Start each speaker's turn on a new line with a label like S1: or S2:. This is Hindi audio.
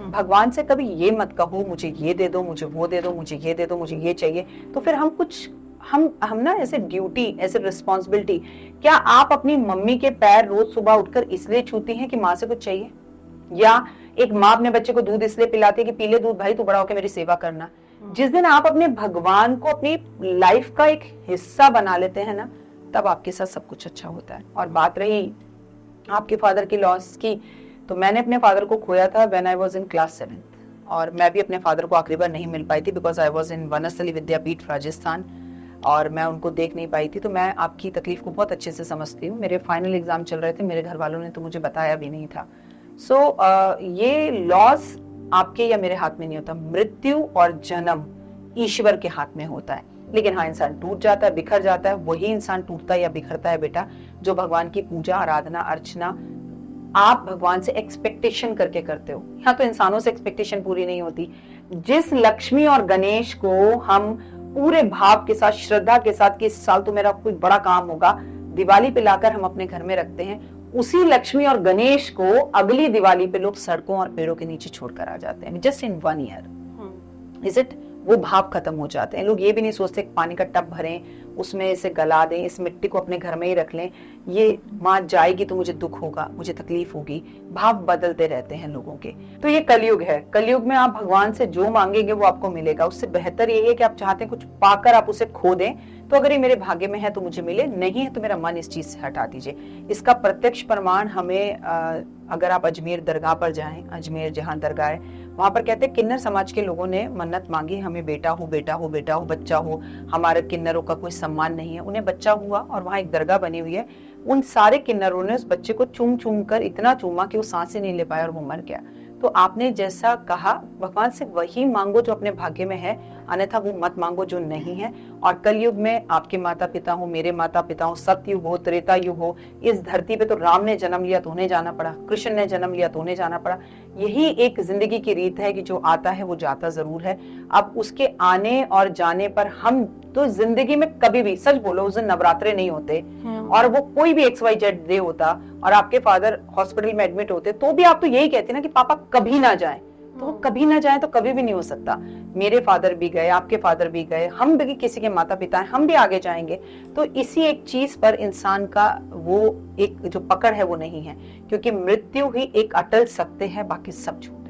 S1: भगवान से कभी ये मत कहो मुझे ये दे दो, मुझे वो दे दो, मुझे ये दे दो, मुझे ये चाहिए। तो फिर हम ना ऐसे ड्यूटी, ऐसे रिस्पॉन्सिबिलिटी, क्या आप अपनी मम्मी के पैर रोज सुबह उठकर इसलिए छूती हैं कि माँ से कुछ चाहिए? या एक माँ अपने बच्चे को दूध इसलिए पिलाती है कि पी ले दूध भाई, तू बड़ा होकर मेरी सेवा करना। जिस दिन आप अपने भगवान को अपनी लाइफ का एक हिस्सा बना लेते हैं ना, तब आपके साथ सब कुछ अच्छा होता है। और बात रही आपके फादर की लॉस की, तो मैंने अपने फादर को खोया था when I was in class 7th, और मैं भी अपने फादर को आखिरी बार नहीं मिल पाई थी because I was in Vanasthali Vidyapith Rajasthan, और मैं उनको देख नहीं पाई थी। तो मैं आपकी तकलीफ को बहुत अच्छे से समझती हूँ। मेरे फाइनल एग्जाम चल रहे थे, मेरे घर वालों ने तो मुझे बताया भी नहीं था। सो ये लॉस आपके या मेरे हाथ में नहीं होता। मृत्यु और जन्म ईश्वर के हाथ में होता है। लेकिन हाँ, इंसान टूट जाता है, बिखर जाता है। वही इंसान टूटता है या बिखरता है बेटा, जो भगवान की पूजा, आराधना, अर्चना आप भगवान से एक्सपेक्टेशन करके करते हो। यहाँ तो इंसानों से एक्सपेक्टेशन पूरी नहीं होती। जिस लक्ष्मी और गणेश को हम पूरे भाव के साथ, श्रद्धा के साथ कि इस साल तो मेरा कोई बड़ा काम होगा, दिवाली पे लाकर हम अपने घर में रखते हैं, उसी लक्ष्मी और गणेश को अगली दिवाली पे लोग सड़कों और पेड़ों के नीचे छोड़कर आ जाते हैं। Just in 1 year is it, वो भाव खत्म हो जाते हैं। लोग ये भी नहीं सोचते पानी का टब भरें, उसमें इसे गला दें, इस मिट्टी को अपने घर में ही रख लें, ये माँ जाएगी तो मुझे दुख होगा, मुझे तकलीफ होगी। भाव बदलते रहते हैं लोगों के। तो ये कलयुग है। कलयुग में आप भगवान से जो मांगेंगे वो आपको मिलेगा। उससे बेहतर यही है कि आप चाहते हैं कुछ पाकर आप उसे खो दें, तो अगर ये मेरे भाग्य में है तो मुझे मिले, नहीं है तो मेरा मन इस चीज से हटा दीजिए। इसका प्रत्यक्ष प्रमाण हमें अगर आप अजमेर दरगाह पर जाएं, अजमेर जहाँ दरगाह है, वहां पर कहते हैं किन्नर समाज के लोगों ने मन्नत मांगी, हमें बेटा हो, बेटा हो, बेटा हो, बच्चा हो। हमारे किन्नरों का कोई सम्मान नहीं है। उन्हें बच्चा हुआ और वहां एक दरगाह बनी हुई है। उन सारे किन्नरों ने उस बच्चे को चूम चूम कर इतना चूमा कि वो सांसें नहीं ले पाया और वो मर गया। तो आपने जैसा कहा, भगवान से वही मांगो जो अपने भाग्य में है, अन्यथा वो मत मांगो जो नहीं है। और कलयुग में आपके माता पिता हो, मेरे माता पिता हो, सतयुग हो, त्रेता युग हो, इस धरती पे तो राम ने जन्म लिया तो उन्हें जाना पड़ा, कृष्ण ने जन्म लिया तो उन्हें जाना पड़ा। यही एक जिंदगी की रीत है कि जो आता है वो जाता जरूर है। अब उसके आने और जाने पर हम तो जिंदगी में कभी भी, सच बोलो, उस दिन नवरात्रे नहीं होते और वो कोई भी XYZ डे होता और आपके फादर हॉस्पिटल में एडमिट होते, तो भी आप तो यही कहते ना कि पापा कभी ना जाएं। तो वो कभी ना जाए तो कभी भी नहीं हो सकता। मेरे फादर भी गए, आपके फादर भी गए, हम भी किसी के माता पिता हैं, हम भी आगे जाएंगे। तो इसी एक चीज पर इंसान का वो एक जो पकड़ है वो नहीं है, क्योंकि मृत्यु ही एक अटल सत्य है, बाकी सब झूठ।